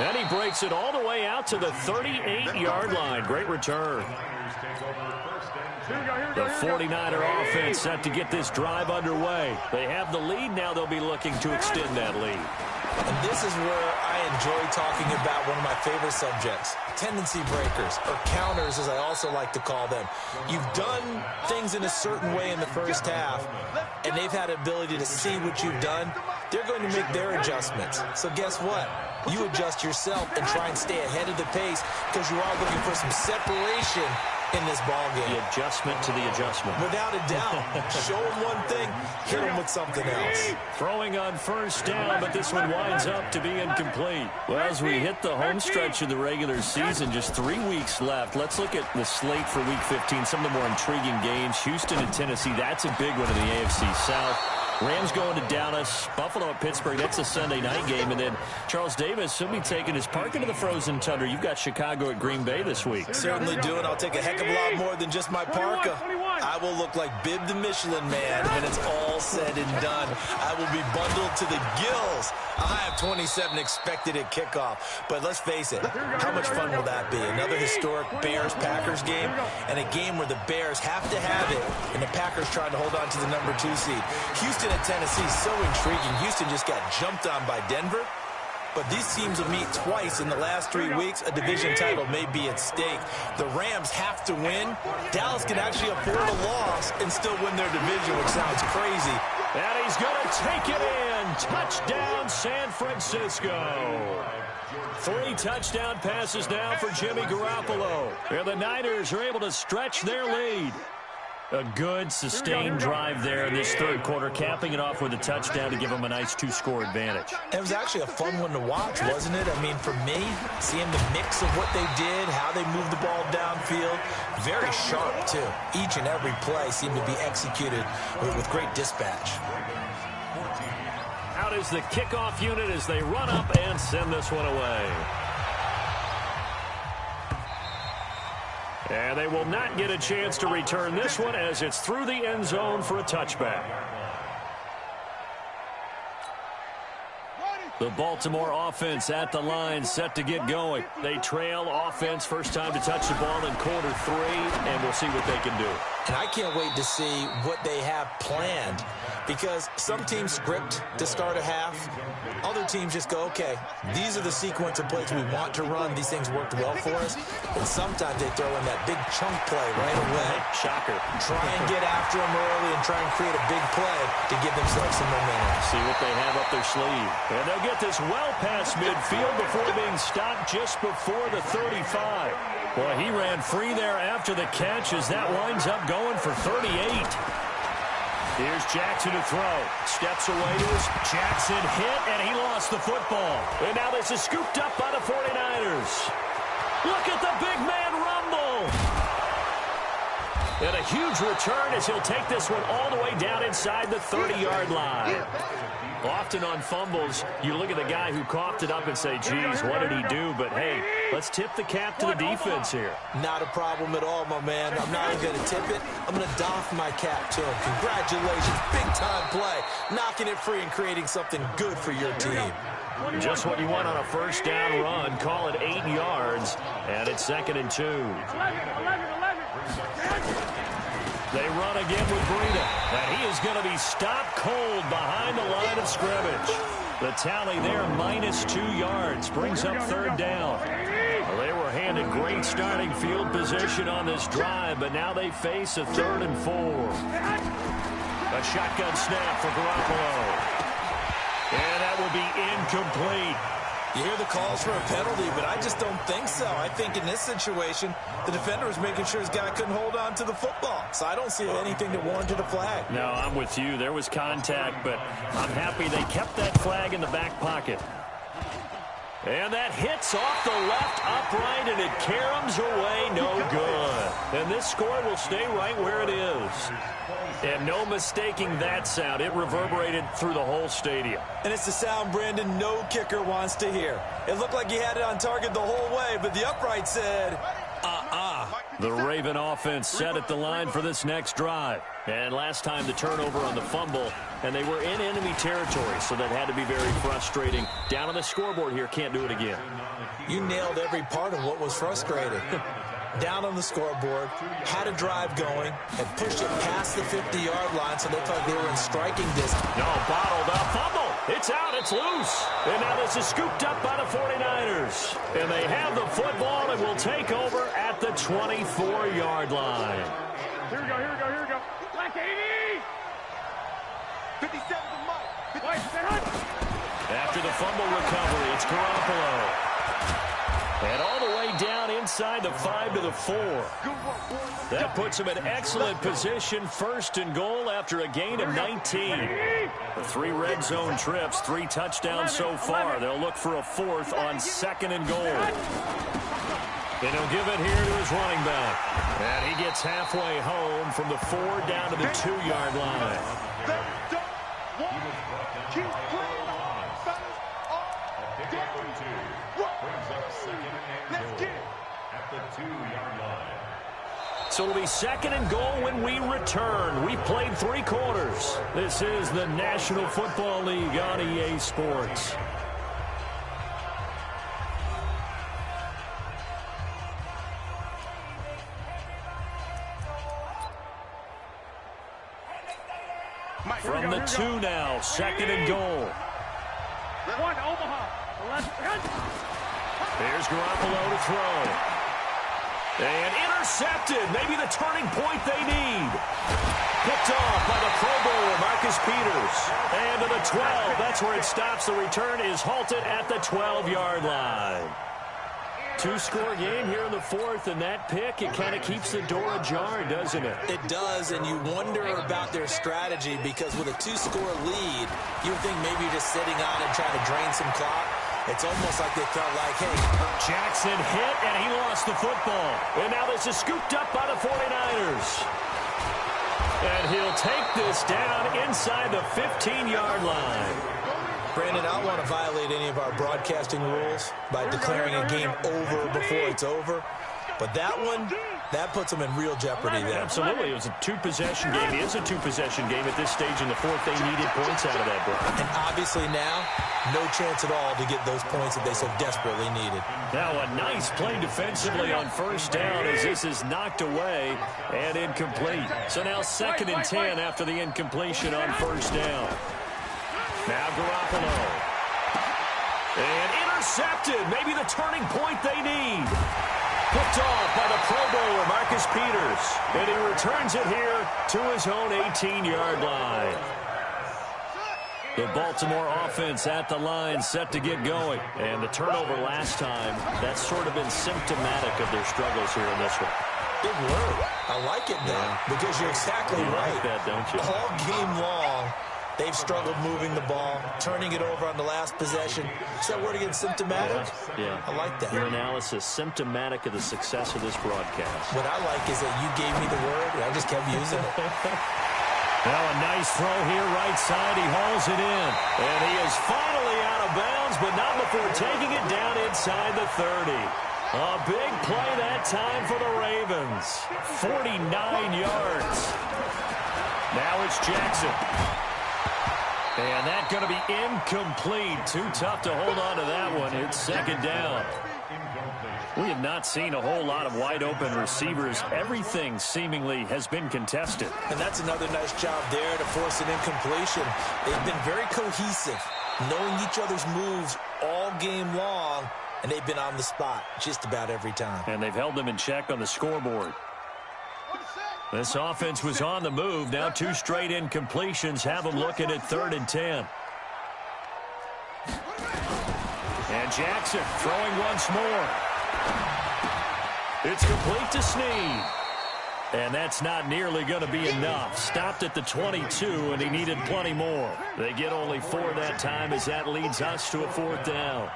And he breaks it all the way out to the 38-yard line. Great return. The 49er offense set to get this drive underway. They have the lead. Now they'll be looking to extend that lead. And this is where I enjoy talking about one of my favorite subjects, tendency breakers, or counters as I also like to call them. You've done things in a certain way in the first half, and they've had the ability to see what you've done. They're going to make their adjustments. So guess what? You adjust yourself and try and stay ahead of the pace because you are looking for some separation in this ball game. The adjustment to the adjustment. Without a doubt. Show them one thing, hit them with something else. Throwing on 1st down, but this one winds up to be incomplete. Well, as we hit the home stretch of the regular season, just 3 weeks left. Let's look at the slate for Week 15, some of the more intriguing games. Houston and Tennessee, that's a big one in the AFC South. Rams going to Dallas, Buffalo at Pittsburgh. That's a Sunday night game. And then Charles Davis will be taking his park into the frozen tundra. You've got Chicago at Green Bay this week. Certainly do, and I'll take a heck of a lot more than just my parka. I will look like Bib the Michelin Man when it's all said and done. I will be bundled to the gills. A high of 27 expected at kickoff. But let's face it, how much fun will that be? Another historic Bears-Packers game, and a game where the Bears have to have it, and the Packers trying to hold on to the number 2 seed. Houston at Tennessee is so intriguing. Houston just got jumped on by Denver. But these teams will meet twice in the last 3 weeks. A division title may be at stake. The Rams have to win. Dallas can actually afford a loss and still win their division, which sounds crazy. And he's going to take it in. Touchdown, San Francisco. 3 touchdown passes now for Jimmy Garoppolo. And the Niners are able to stretch their lead. A good, sustained drive there in this 3rd quarter, capping it off with a touchdown to give them a nice 2-score advantage. It was actually a fun one to watch, wasn't it? I mean, for me, seeing the mix of what they did, how they moved the ball downfield, very sharp, too. Each and every play seemed to be executed with great dispatch. Out is the kickoff unit as they run up and send this one away. And they will not get a chance to return this one as it's through the end zone for a touchback. The Baltimore offense at the line, set to get going. They trail offense, first time to touch the ball in quarter 3, and we'll see what they can do. And I can't wait to see what they have planned, because some teams script to start a half. Other teams just go, okay, these are the sequence of plays we want to run. These things worked well for us. And sometimes they throw in that big chunk play right away. Shocker. Try and get after them early and try and create a big play to give themselves some momentum. See what they have up their sleeve. And they'll get this well past midfield before being stopped just before the 35. Well, he ran free there after the catch as that winds up going for 38. Here's Jackson to throw. Steps away to his Jackson hit, and he lost the football. And now this is scooped up by the 49ers. Look at the big man rumble. And a huge return as he'll take this one all the way down inside the 30-yard line. Often on fumbles, you look at the guy who coughed it up and say, geez, what did he do? But, hey, let's tip the cap to the defense here. Not a problem at all, my man. I'm not even going to tip it. I'm going to doff my cap to him. Congratulations. Big-time play. Knocking it free and creating something good for your team. Just what you want on a first down run. Call it 8 yards, and it's 2nd and 2. 11. They run again with Breida, and he is going to be stopped cold behind the line of scrimmage. The tally there, -2 yards, brings up 3rd down. Well, they were handed great starting field position on this drive, but now they face a 3rd and 4. A shotgun snap for Garoppolo. And that will be incomplete. You hear the calls for a penalty, but I just don't think so. I think in this situation, the defender was making sure his guy couldn't hold on to the football. So I don't see anything that warranted a flag. No, I'm with you. There was contact, but I'm happy they kept that flag in the back pocket. And that hits off the left upright, and it caroms away, no good. And this score will stay right where it is. And no mistaking that sound. It reverberated through the whole stadium. And it's the sound, Brandon, no kicker wants to hear. It looked like he had it on target the whole way, but the upright said, The Raven offense set at the line for this next drive. And last time the turnover on the fumble, and they were in enemy territory, so that had to be very frustrating. Down on the scoreboard here, can't do it again. You nailed every part of what was frustrating. Down on the scoreboard, had a drive going, and pushed it past the 50-yard line so they thought they were in striking distance. No, bottled up, fumble. It's out, it's loose. And now this is scooped up by the 49ers. And they have the football and will take over at the 24-yard line. Here we go. Black 80. 57 to Mike. After the fumble recovery, it's Garoppolo. And all the way down inside the 5 to the 4. That puts him in excellent position, 1st and goal after a gain of 19. The 3 red zone trips, 3 touchdowns so far. They'll look for a 4th on 2nd and goal. And he'll give it here to his running back. And he gets halfway home from the 4 down to the 2-yard line. So it'll be 2nd and goal when we return. We've played 3 quarters. This is the National Football League on EA Sports. From the 2 now, 2nd and goal. One, Omaha. Here's Garoppolo to throw. And intercepted. Maybe the turning point they need. Picked off by the Pro Bowler, Marcus Peters. And to the 12. That's where it stops. The return is halted at the 12-yard line. 2-score game here in the 4th, and that pick, it kind of keeps the door ajar, doesn't it? It does, and you wonder about their strategy because with a 2-score lead, you would think maybe you're just sitting on it trying to drain some clock. It's almost like they felt like, hey. Jackson hit, and he lost the football. And now this is scooped up by the 49ers. And he'll take this down inside the 15-yard line. Brandon, I don't want to violate any of our broadcasting rules by declaring a game over before it's over. But that one, that puts them in real jeopardy there. Absolutely. It was a 2-possession game. It is a 2-possession game at this stage in the 4th. They needed points out of that, bro. And obviously now, no chance at all to get those points that they so desperately needed. Now a nice play defensively on 1st down as this is knocked away and incomplete. So now 2nd and 10 after the incompletion on 1st down. Now Garoppolo. And intercepted. Maybe the turning point they need. Picked off by the Pro Bowler, Marcus Peters. And he returns it here to his own 18-yard line. The Baltimore offense at the line, set to get going. And the turnover last time, that's sort of been symptomatic of their struggles here in this one. Big word. I like it now because you're exactly right. Like that, don't you? All game long, they've struggled moving the ball, turning it over on the last possession. Is that word again, symptomatic? Yeah. I like that. Your analysis, symptomatic of the success of this broadcast. What I like is that you gave me the word, and I just kept using it. Now a nice throw here, right side. He hauls it in. And he is finally out of bounds, but not before taking it down inside the 30. A big play that time for the Ravens. 49 yards. Now it's Jackson. And that's going to be incomplete. Too tough to hold on to that one. It's second down. We have not seen a whole lot of wide-open receivers. Everything seemingly has been contested. And that's another nice job there to force an incompletion. They've been very cohesive, knowing each other's moves all game long, and they've been on the spot just about every time. And they've held them in check on the scoreboard. This offense was on the move. Now 2 straight incompletions have them looking at 3rd and 10. And Jackson throwing once more. It's complete to Snead. And that's not nearly going to be enough. Stopped at the 22, and he needed plenty more. They get only 4 that time as that leads us to a 4th down.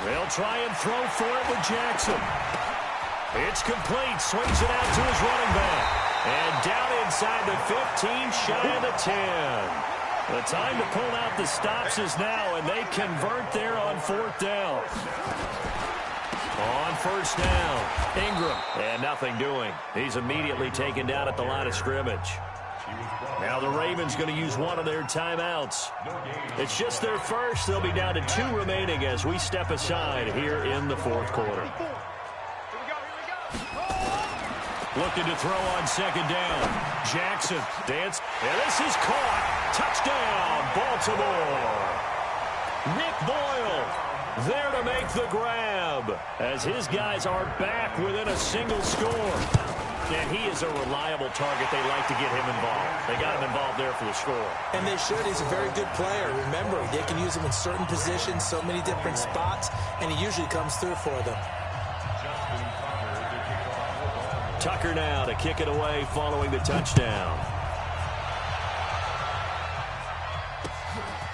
They'll try and throw for it with Jackson. It's complete. Swings it out to his running back. And down inside the 15, shy of the 10. The time to pull out the stops is now, and they convert there on 4th down. On 1st down, Ingram, and nothing doing. He's immediately taken down at the line of scrimmage. Now the Ravens going to use one of their timeouts. It's just their first. They'll be down to 2 remaining as we step aside here in the 4th quarter. Looking to throw on 2nd down. Jackson dance. And this is caught. Touchdown, Baltimore. Nick Boyle there to make the grab as his guys are back within a single score. And he is a reliable target. They like to get him involved. They got him involved there for the score. And they should. He's a very good player. Remember, they can use him in certain positions, so many different spots, and he usually comes through for them. Tucker now to kick it away following the touchdown.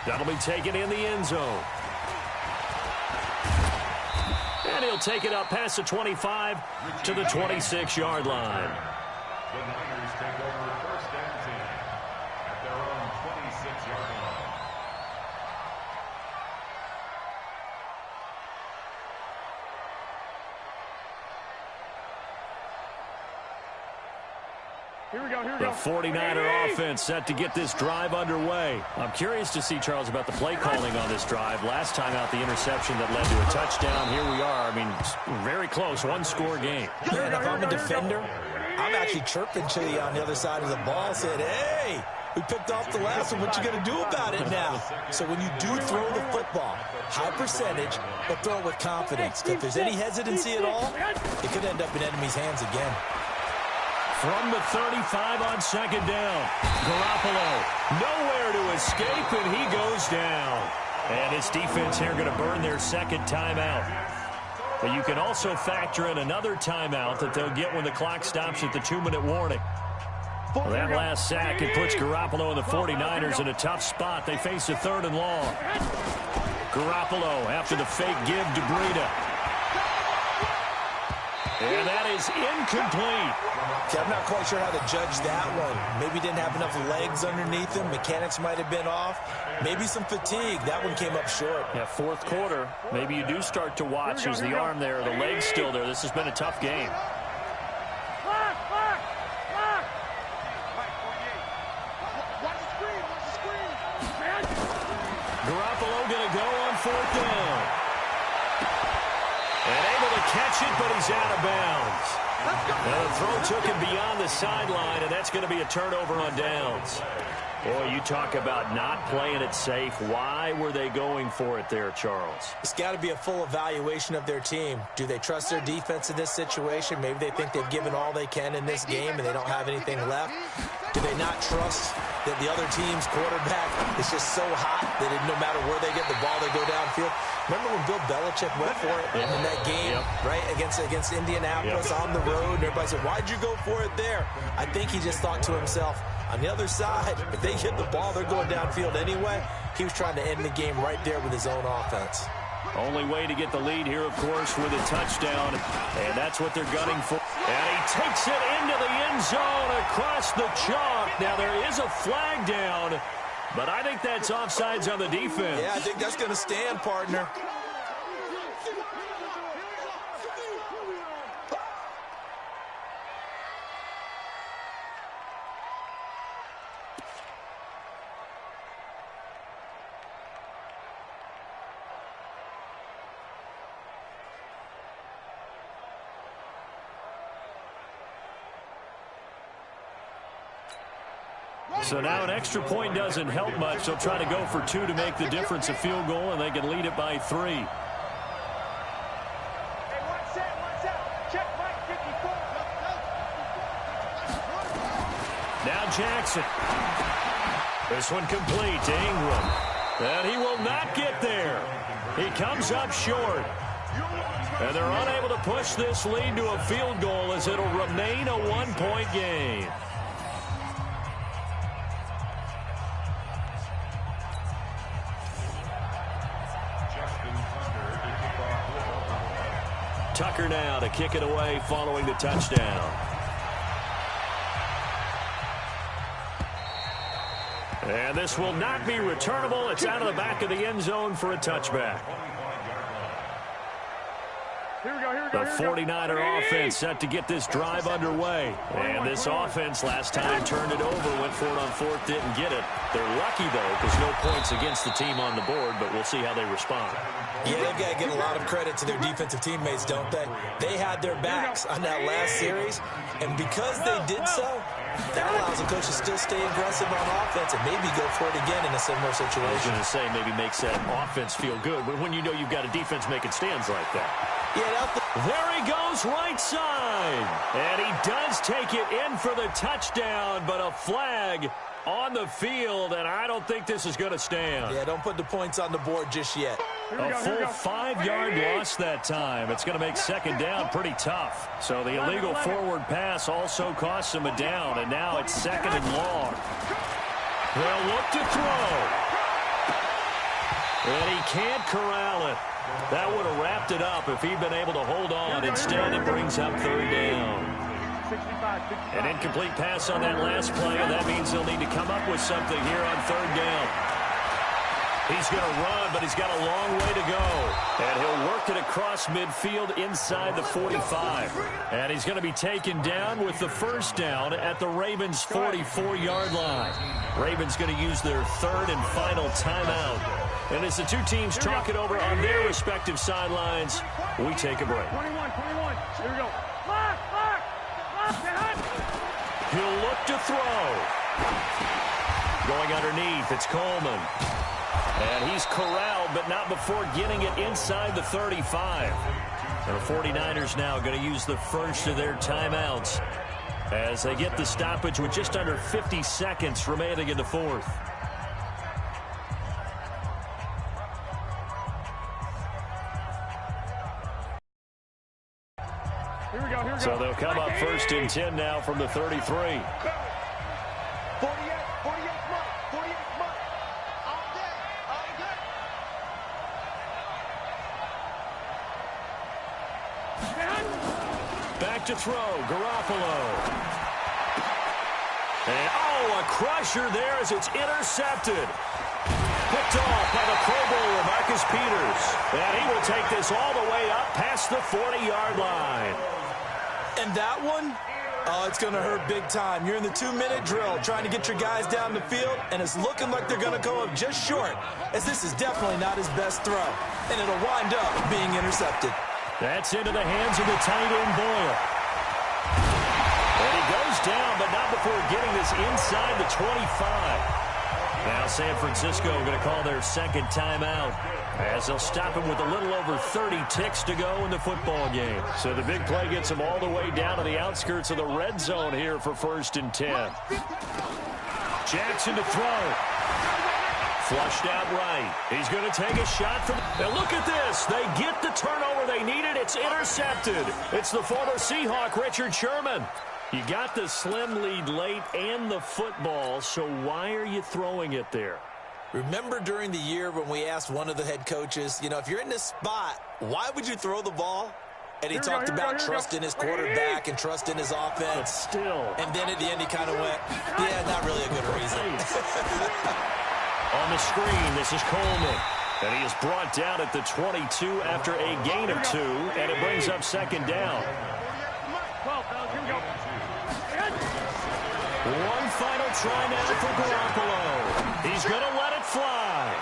That'll be taken in the end zone. And he'll take it up past the 25 to the 26-yard line. The Niners take over 1st and 10 at their own 26-yard line. Here we go. The 49er offense set to get this drive underway. I'm curious to see, Charles, about the play calling on this drive. Last time out, the interception that led to a touchdown. Here we are. I mean, very close, 1-score game. Yeah, and if I'm a defender, I'm actually chirping to you on the other side of the ball, saying, hey, we picked off the last one. What you going to do about it now? So when you do throw the football, high percentage, but throw it with confidence. If there's any hesitancy at all, it could end up in enemy's hands again. From the 35 on 2nd down, Garoppolo nowhere to escape, and he goes down. And his defense here going to burn their 2nd timeout. But you can also factor in another timeout that they'll get when the clock stops at the 2-minute warning. Well, that last sack, it puts Garoppolo and the 49ers in a tough spot. They face a 3rd and long. Garoppolo after the fake give to Breida. And that is incomplete. See, I'm not quite sure how to judge that one. Maybe didn't have enough legs underneath him. Mechanics might have been off. Maybe some fatigue. That one came up short. Yeah, 4th quarter. Maybe you do start to watch. Is the arm there, the leg's still there. This has been a tough game. Garoppolo going to go on 4th down. And able to catch it, but he's out of bounds. Now the throw took him beyond the sideline, and that's going to be a turnover on downs. Boy, you talk about not playing it safe. Why were they going for it there, Charles? It's got to be a full evaluation of their team. Do they trust their defense in this situation? Maybe they think they've given all they can in this game and they don't have anything left. Do they not trust that the other team's quarterback is just so hot that no matter where they get the ball, they go downfield. Remember when Bill Belichick went for it in that game, right, against Indianapolis on the road, and everybody said, why'd you go for it there? I think he just thought to himself, on the other side, if they get the ball, they're going downfield anyway. He was trying to end the game right there with his own offense. Only way to get the lead here, of course, with a touchdown, and that's what they're gunning for. And he takes it into the end zone across the chalk. Now, there is a flag down, but I think that's offsides on the defense. Yeah, I think that's going to stand, partner. So now an extra point doesn't help much. They'll try to go for 2 to make the difference a field goal, and they can lead it by 3. Hey, one set. Check Mike 54. Now Jackson. This one complete to Ingram. And he will not get there. He comes up short. And they're unable to push this lead to a field goal as it'll remain a 1-point game. Tucker now to kick it away following the touchdown. And this will not be returnable. It's out of the back of the end zone for a touchback. The 49er offense set to get this drive underway. And this offense last time turned it over, went for it on 4th, didn't get it. They're lucky, though, because no points against the team on the board, but we'll see how they respond. Yeah, they've got to give a lot of credit to their defensive teammates, don't they? They had their backs on that last series, and because they did so, that allows the coach to still stay aggressive on offense and maybe go for it again in a similar situation. I was going to say maybe makes that offense feel good, but when you know you've got a defense making stands like that. Yeah, there he goes right side. And he does take it in for the touchdown, but a flag on the field, and I don't think this is going to stand. Yeah, don't put the points on the board just yet. A full 5-yard loss that time. It's going to make second down pretty tough. So the illegal forward pass also costs him a down, and now it's 2nd and long. They'll look to throw. And he can't corral it. That would have wrapped it up if he'd been able to hold on. Instead, it brings up 3rd down. An incomplete pass on that last play, and that means they'll need to come up with something here on 3rd down. He's going to run, but he's got a long way to go. And he'll work it across midfield inside the 45. And he's going to be taken down with the 1st down at the Ravens' 44-yard line. Ravens going to use their 3rd and final timeout. And as the two teams talk it over on their respective sidelines, we take a break. 21. Here we go. Lock. He'll look to throw. Going underneath, it's Coleman. And he's corralled, but not before getting it inside the 35. And the 49ers now going to use the first of their timeouts as they get the stoppage with just under 50 seconds remaining in the 4th. So they'll come up 1st and 10 now from the 33. 48 month. All day. Back to throw, Garoppolo. And, a crusher there as it's intercepted. Picked off by the Pro Bowler, Marcus Peters. And he will take this all the way up past the 40-yard line. And that one, it's going to hurt big time. You're in the 2-minute drill trying to get your guys down the field, and it's looking like they're going to go up just short, as this is definitely not his best throw. And it'll wind up being intercepted. That's into the hands of the tight end, Boyle. And he goes down, but not before getting this inside the 25. Now San Francisco going to call their 2nd timeout as they'll stop him with a little over 30 ticks to go in the football game. So the big play gets him all the way down to the outskirts of the red zone here for 1st and 10. Jackson to throw. Flushed out right. He's going to take a shot from... And look at this. They get the turnover they needed. It's intercepted. It's the former Seahawk, Richard Sherman. You got the slim lead late and the football, so why are you throwing it there? Remember during the year when we asked one of the head coaches, if you're in this spot, why would you throw the ball? And he talked about trust in his quarterback and trust in his offense. But still. And then at the end he kind of went, yeah, not really a good reason. On the screen, this is Coleman. And he is brought down at the 22 after a gain of 2, and it brings up second down. One final try now for Garoppolo. He's going to let it fly.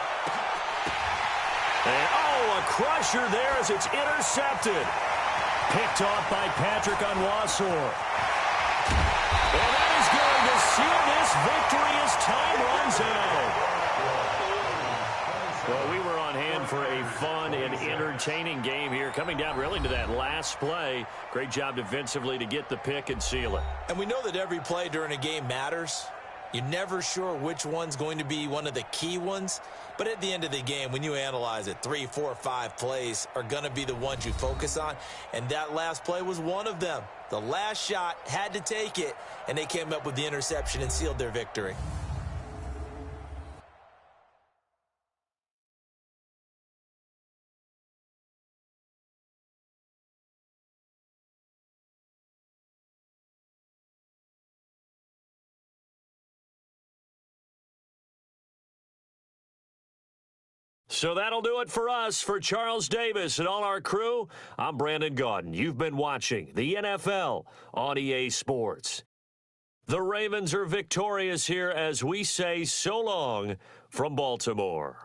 And, a crusher there as it's intercepted. Picked off by Patrick Onwuasor. And that is going to seal this victory as time runs out. Well, we were on hand for a fun and entertaining game here. Coming down really to that last play. Great job defensively to get the pick and seal it. And we know that every play during a game matters. You're never sure which one's going to be one of the key ones. But at the end of the game, when you analyze it, 3, 4, 5 plays are going to be the ones you focus on. And that last play was one of them. The last shot had to take it, and they came up with the interception and sealed their victory. So that'll do it for us. For Charles Davis and all our crew, I'm Brandon Gaudin. You've been watching the NFL on EA Sports. The Ravens are victorious here as we say so long from Baltimore.